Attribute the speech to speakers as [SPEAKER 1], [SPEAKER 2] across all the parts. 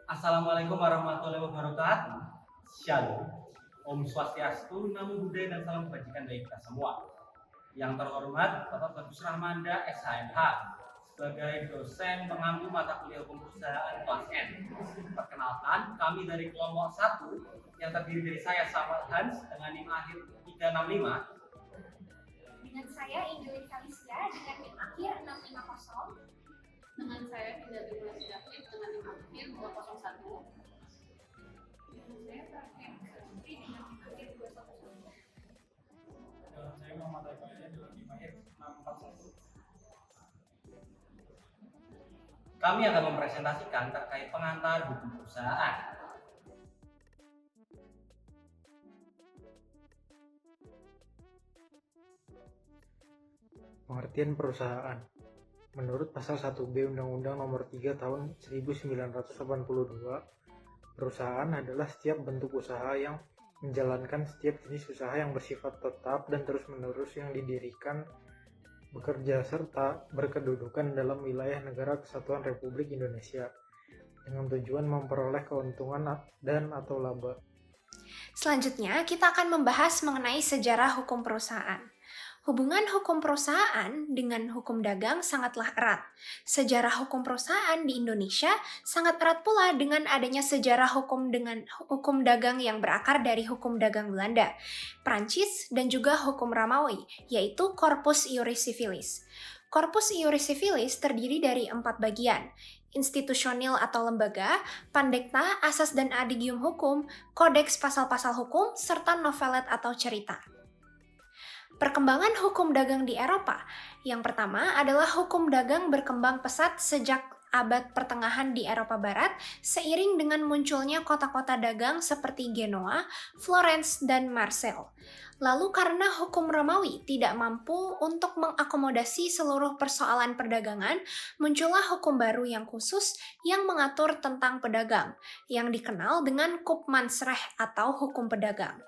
[SPEAKER 1] Assalamualaikum warahmatullahi wabarakatuh. Shalom. Om Swastiastu, Namo Buddhaya dan salam kebajikan bagi kita semua. Yang terhormat Bapak Bagus Rahmanda SHMH sebagai dosen pengampu mata kuliah hukum perusahaan kelas N. Perkenalkan, kami dari kelompok 1 yang terdiri dari saya Samuel Hans dengan NIM akhir 365.
[SPEAKER 2] Dengan saya Indonesia Felicia dengan NIM akhir 650.
[SPEAKER 3] Dengan saya Indah Dibulasi David dengan NIM akhir 201.
[SPEAKER 2] Dengan saya Praken Sastri dengan NIM akhir 211.
[SPEAKER 4] Dan saya Muhammad Aifalia dengan NIM akhir 641.
[SPEAKER 1] Kami akan mempresentasikan terkait pengantar hukum perusahaan.
[SPEAKER 4] Pengertian perusahaan. Menurut pasal 1B Undang-Undang Nomor 3 Tahun 1982, perusahaan adalah setiap bentuk usaha yang menjalankan setiap jenis usaha yang bersifat tetap dan terus-menerus yang didirikan, bekerja serta berkedudukan dalam wilayah Negara Kesatuan Republik Indonesia dengan tujuan memperoleh keuntungan dan atau laba.
[SPEAKER 2] Selanjutnya, kita akan membahas mengenai sejarah hukum perusahaan. Hubungan hukum perusahaan dengan hukum dagang sangatlah erat. Sejarah hukum perusahaan di Indonesia sangat erat pula dengan adanya sejarah hukum dagang yang berakar dari hukum dagang Belanda, Prancis, dan juga hukum Romawi, yaitu Corpus Iuris Civilis. Corpus Iuris Civilis terdiri dari 4 bagian: institusional atau lembaga, pandekta, asas dan adigium hukum, kodeks pasal-pasal hukum, serta novelet atau cerita. Perkembangan hukum dagang di Eropa. Yang pertama adalah hukum dagang berkembang pesat sejak abad pertengahan di Eropa Barat seiring dengan munculnya kota-kota dagang seperti Genoa, Florence, dan Marseille. Lalu karena hukum Romawi tidak mampu untuk mengakomodasi seluruh persoalan perdagangan, muncullah hukum baru yang khusus yang mengatur tentang pedagang, yang dikenal dengan Koopmansrecht atau hukum pedagang.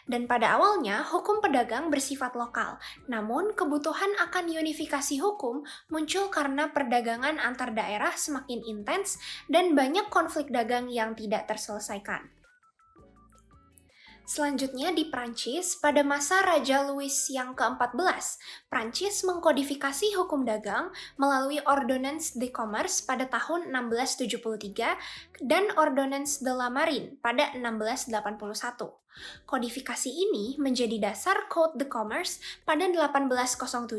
[SPEAKER 2] Dan pada awalnya, hukum pedagang bersifat lokal, namun kebutuhan akan unifikasi hukum muncul karena perdagangan antar daerah semakin intens dan banyak konflik dagang yang tidak terselesaikan. Selanjutnya di Prancis, pada masa Raja Louis yang ke-14, Prancis mengkodifikasi hukum dagang melalui Ordonnance de Commerce pada tahun 1673 dan Ordonnance de la Marine pada 1681. Kodifikasi ini menjadi dasar Code de Commerce pada 1807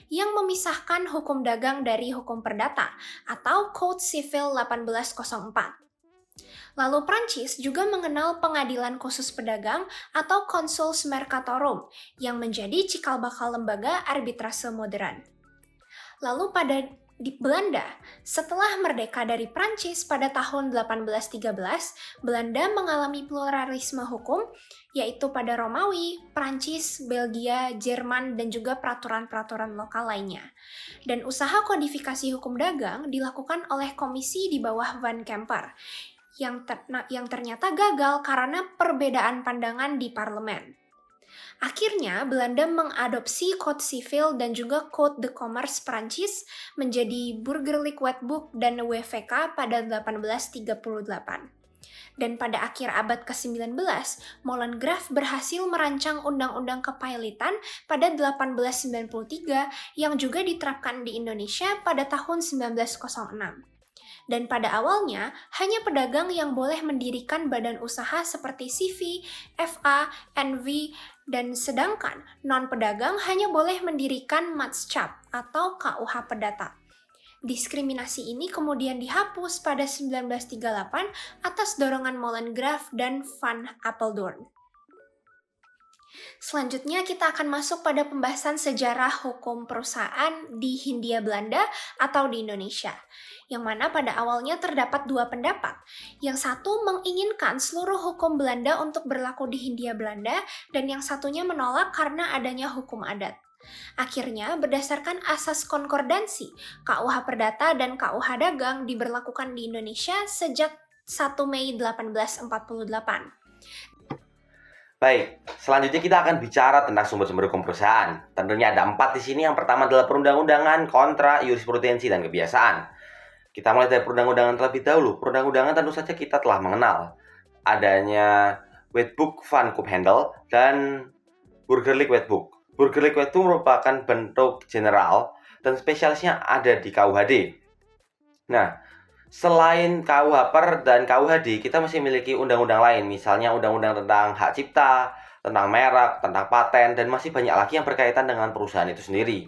[SPEAKER 2] yang memisahkan hukum dagang dari hukum perdata atau Code Civil 1804. Lalu Prancis juga mengenal pengadilan khusus pedagang atau Consuls Mercatorum yang menjadi cikal bakal lembaga arbitrase modern. Lalu di Belanda, setelah merdeka dari Prancis pada tahun 1813, Belanda mengalami pluralisme hukum, yaitu pada Romawi, Prancis, Belgia, Jerman, dan juga peraturan-peraturan lokal lainnya. Dan usaha kodifikasi hukum dagang dilakukan oleh komisi di bawah Van Kemper, yang ternyata gagal karena perbedaan pandangan di parlemen. Akhirnya, Belanda mengadopsi Code Civil dan juga Code de Commerce Prancis menjadi Burgerlijk Wetboek dan WVK pada 1838. Dan pada akhir abad ke-19, Molen Graaf berhasil merancang Undang-Undang Kepailitan pada 1893 yang juga diterapkan di Indonesia pada tahun 1906. Dan pada awalnya, hanya pedagang yang boleh mendirikan badan usaha seperti CV, FA, NV, dan sedangkan non-pedagang hanya boleh mendirikan Maatschap atau KUH Perdata. Diskriminasi ini kemudian dihapus pada 1938 atas dorongan Molen Graaf dan Van Apeldoorn. Selanjutnya kita akan masuk pada pembahasan sejarah hukum perusahaan di Hindia Belanda atau di Indonesia, yang mana pada awalnya terdapat 2 pendapat. Yang satu menginginkan seluruh hukum Belanda untuk berlaku di Hindia Belanda, dan yang satunya menolak karena adanya hukum adat. Akhirnya, berdasarkan asas konkordansi, KUH Perdata dan KUH Dagang diberlakukan di Indonesia sejak 1 Mei 1848.
[SPEAKER 5] Baik, selanjutnya kita akan bicara tentang sumber-sumber hukum perusahaan. Tentunya ada 4 di sini. Yang pertama adalah perundang-undangan, kontra, jurisprudensi, dan kebiasaan. Kita mulai dari perundang-undangan terlebih dahulu. Perundang-undangan tentu saja kita telah mengenal adanya Wetboek van Koophandel dan Burgerlijk Wetboek. Burgerlijk Wetboek merupakan bentuk general dan spesialisnya ada di KUHD. Nah, selain KUH-PER dan KUHD, kita masih memiliki undang-undang lain, misalnya undang-undang tentang hak cipta, tentang merek, tentang paten, dan masih banyak lagi yang berkaitan dengan perusahaan itu sendiri.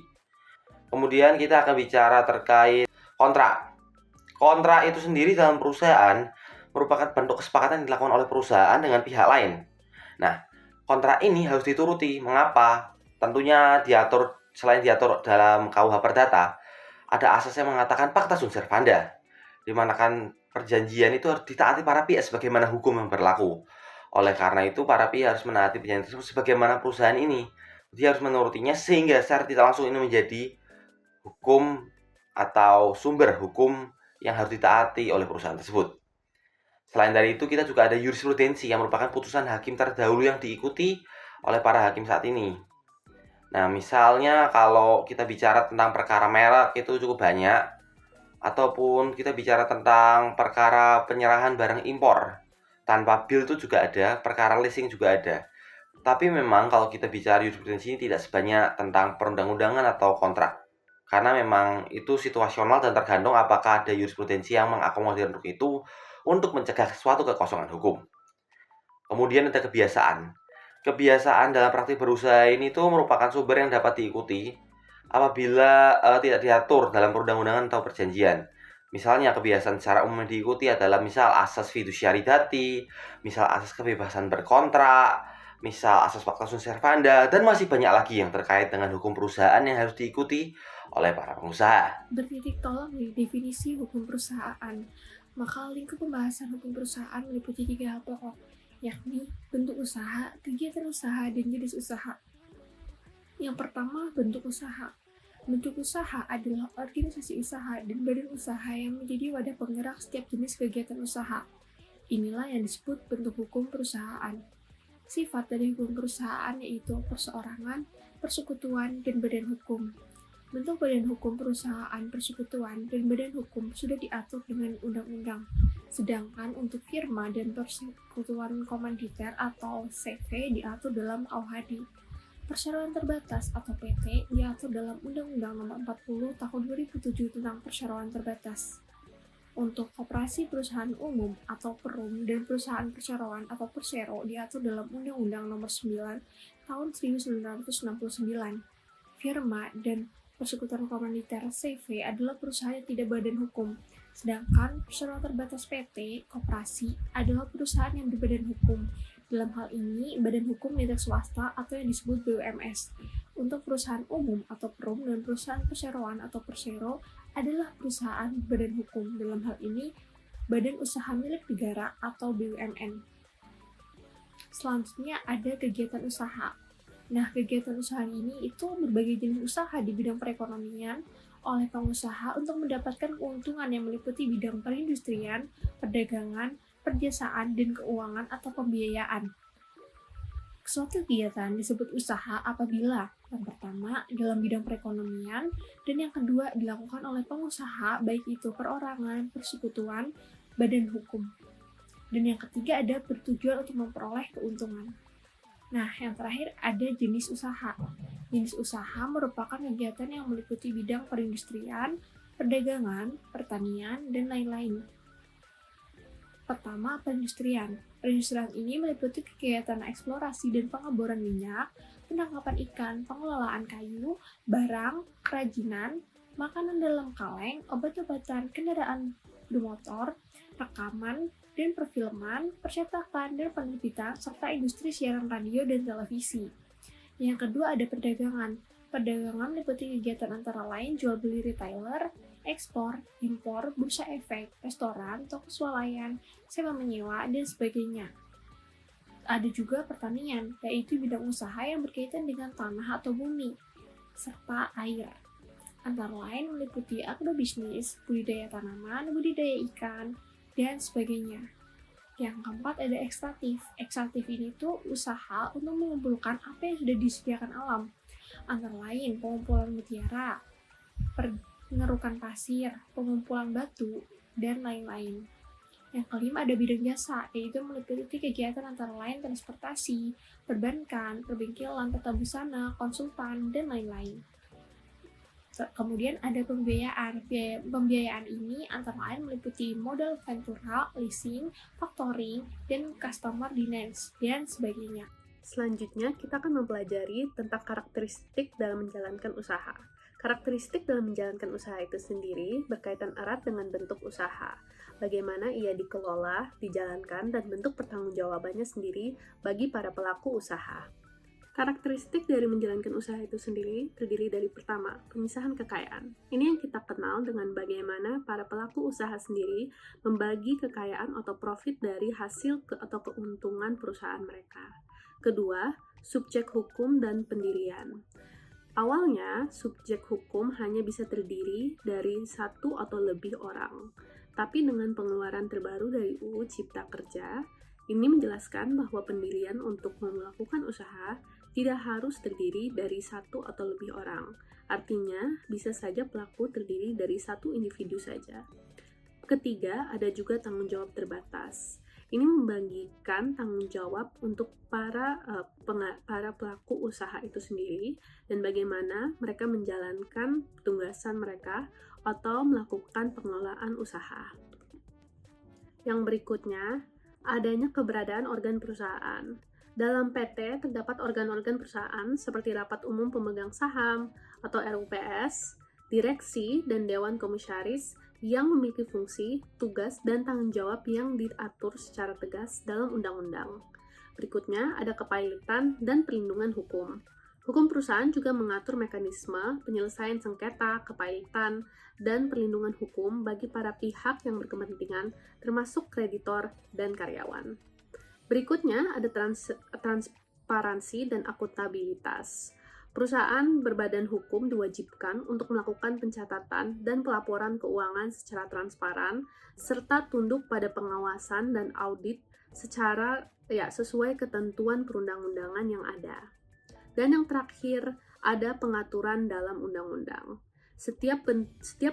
[SPEAKER 5] Kemudian kita akan bicara terkait kontrak. Kontrak itu sendiri dalam perusahaan merupakan bentuk kesepakatan yang dilakukan oleh perusahaan dengan pihak lain. Nah, kontrak ini harus dituruti. Mengapa? Tentunya diatur, selain diatur dalam KUH Perdata, ada asas yang mengatakan pacta sunt servanda, di mana kan perjanjian itu harus ditaati para pihak sebagaimana hukum yang berlaku. Oleh karena itu, para pihak harus menaati perjanjian tersebut sebagaimana perusahaan ini. Dia harus menurutinya sehingga secara tidak langsung ini menjadi hukum atau sumber hukum yang harus ditaati oleh perusahaan tersebut. Selain dari itu, kita juga ada jurisprudensi yang merupakan putusan hakim terdahulu yang diikuti oleh para hakim saat ini. Nah, misalnya kalau kita bicara tentang perkara merek itu cukup banyak, ataupun kita bicara tentang perkara penyerahan barang impor tanpa bil itu juga ada, perkara leasing juga ada. Tapi memang kalau kita bicara jurisprudensi ini tidak sebanyak tentang perundang-undangan atau kontrak. Karena memang itu situasional dan tergantung apakah ada jurisprudensi yang mengakomodir untuk itu untuk mencegah suatu kekosongan hukum. Kemudian ada kebiasaan. Kebiasaan dalam praktik berusaha ini tuh merupakan sumber yang dapat diikuti apabila tidak diatur dalam perundang-undangan atau perjanjian. Misalnya kebiasaan secara umum yang diikuti adalah misal asas fiduciaridati, misal asas kebebasan berkontrak, misal asas pacta sunt servanda, dan masih banyak lagi yang terkait dengan hukum perusahaan yang harus diikuti oleh para pengusaha.
[SPEAKER 2] Bertitik tolak dari definisi hukum perusahaan, maka lingkup pembahasan hukum perusahaan meliputi 3 hal pokok, yakni bentuk usaha, kegiatan usaha, dan jenis usaha. Yang pertama, bentuk usaha. Bentuk usaha adalah organisasi usaha dan badan usaha yang menjadi wadah penggerak setiap jenis kegiatan usaha. Inilah yang disebut bentuk hukum perusahaan. Sifat dari hukum perusahaan yaitu perseorangan, persekutuan, dan badan hukum. Bentuk badan hukum perusahaan, persekutuan, dan badan hukum sudah diatur dengan undang-undang. Sedangkan untuk firma dan persekutuan komanditer atau CV diatur dalam KUHD. Perseroan terbatas atau PT diatur dalam Undang-Undang Nomor 40 Tahun 2007 tentang perseroan terbatas. Untuk koperasi perusahaan umum atau perum dan perusahaan perseroan atau persero diatur dalam Undang-Undang Nomor 9 Tahun 1969. Firma dan persekutuan komanditer CV adalah perusahaan yang tidak badan hukum, sedangkan perseroan terbatas PT, koperasi, adalah perusahaan yang berbadan hukum. Dalam hal ini, badan hukum milik swasta atau yang disebut BUMS. Untuk perusahaan umum atau perum dan perusahaan perseroan atau persero adalah perusahaan badan hukum. Dalam hal ini, badan usaha milik negara atau BUMN. Selanjutnya ada kegiatan usaha. Nah, kegiatan usaha ini itu berbagai jenis usaha di bidang perekonomian oleh pengusaha untuk mendapatkan keuntungan yang meliputi bidang perindustrian, perdagangan, perjasaan, dan keuangan atau pembiayaan. Suatu kegiatan disebut usaha apabila yang pertama dalam bidang perekonomian dan yang kedua dilakukan oleh pengusaha baik itu perorangan, persekutuan, badan hukum. Dan yang ketiga ada bertujuan untuk memperoleh keuntungan. Nah, yang terakhir ada jenis usaha. Jenis usaha merupakan kegiatan yang meliputi bidang perindustrian, perdagangan, pertanian, dan lain-lain. Pertama, perindustrian. Perindustrian ini meliputi kegiatan eksplorasi dan pengeboran minyak, penangkapan ikan, pengelolaan kayu, barang, kerajinan, makanan dalam kaleng, obat-obatan, kendaraan bermotor, rekaman, dan perfilman, percetakan, dan penerbitan, serta industri siaran radio dan televisi. Yang kedua ada perdagangan. Perdagangan meliputi kegiatan antara lain jual beli retailer, ekspor, impor, bursa efek, restoran, toko swalayan, sewa menyewa, dan sebagainya. Ada juga pertanian, yaitu bidang usaha yang berkaitan dengan tanah atau bumi, serta air. Antara lain meliputi agrobisnis, budidaya tanaman, budidaya ikan, dan sebagainya. Yang keempat ada ekstraktif. Ekstraktif ini tuh usaha untuk mengumpulkan apa yang sudah disediakan alam. Antara lain pengumpulan mutiara, pengerukan pasir, pengumpulan batu, dan lain-lain. Yang kelima ada bidang jasa, yaitu meliputi kegiatan antara lain transportasi, perbankan, perbengkelan, tata busana, konsultan, dan lain-lain. Kemudian ada pembiayaan. Pembiayaan ini antara lain meliputi modal ventura, leasing, factoring, dan customer finance, dan sebagainya.
[SPEAKER 6] Selanjutnya, kita akan mempelajari tentang karakteristik dalam menjalankan usaha. Karakteristik dalam menjalankan usaha itu sendiri berkaitan erat dengan bentuk usaha, bagaimana ia dikelola, dijalankan, dan bentuk pertanggungjawabannya sendiri bagi para pelaku usaha. Karakteristik dari menjalankan usaha itu sendiri terdiri dari pertama, pemisahan kekayaan. Ini yang kita kenal dengan bagaimana para pelaku usaha sendiri membagi kekayaan atau profit dari hasil atau keuntungan perusahaan mereka. Kedua, subjek hukum dan pendirian. Awalnya, subjek hukum hanya bisa terdiri dari satu atau lebih orang. Tapi dengan pengeluaran terbaru dari UU Cipta Kerja, ini menjelaskan bahwa pendirian untuk melakukan usaha tidak harus terdiri dari satu atau lebih orang. Artinya, bisa saja pelaku terdiri dari satu individu saja. Ketiga, ada juga tanggung jawab terbatas. Ini membagikan tanggung jawab untuk para pelaku usaha itu sendiri dan bagaimana mereka menjalankan tugasan mereka atau melakukan pengelolaan usaha. Yang berikutnya, adanya keberadaan organ perusahaan. Dalam PT terdapat organ-organ perusahaan seperti rapat umum pemegang saham atau RUPS, direksi, dan dewan komisaris yang memiliki fungsi, tugas, dan tanggung jawab yang diatur secara tegas dalam undang-undang. Berikutnya ada kepailitan dan perlindungan hukum. Hukum perusahaan juga mengatur mekanisme penyelesaian sengketa, kepailitan, dan perlindungan hukum bagi para pihak yang berkepentingan, termasuk kreditor dan karyawan. Berikutnya ada transparansi dan akuntabilitas. Perusahaan berbadan hukum diwajibkan untuk melakukan pencatatan dan pelaporan keuangan secara transparan, serta tunduk pada pengawasan dan audit secara sesuai ketentuan perundang-undangan yang ada. Dan yang terakhir, ada pengaturan dalam undang-undang. Setiap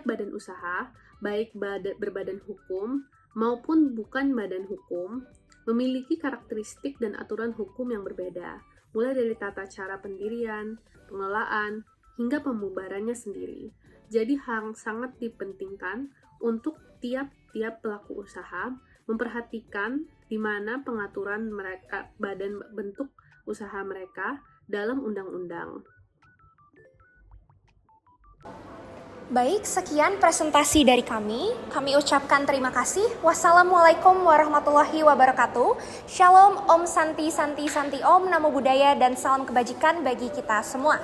[SPEAKER 6] badan usaha, baik berbadan hukum maupun bukan badan hukum, memiliki karakteristik dan aturan hukum yang berbeda, mulai dari tata cara pendirian, pengelolaan, hingga pembubarannya sendiri. Jadi sangat dipentingkan untuk tiap-tiap pelaku usaha memperhatikan di mana pengaturan mereka, bentuk usaha mereka dalam undang-undang.
[SPEAKER 2] Baik, sekian presentasi dari kami. Kami ucapkan terima kasih. Wassalamualaikum warahmatullahi wabarakatuh. Shalom, Om Santi Santi Santi Om, Namo Buddhaya, dan salam kebajikan bagi kita semua.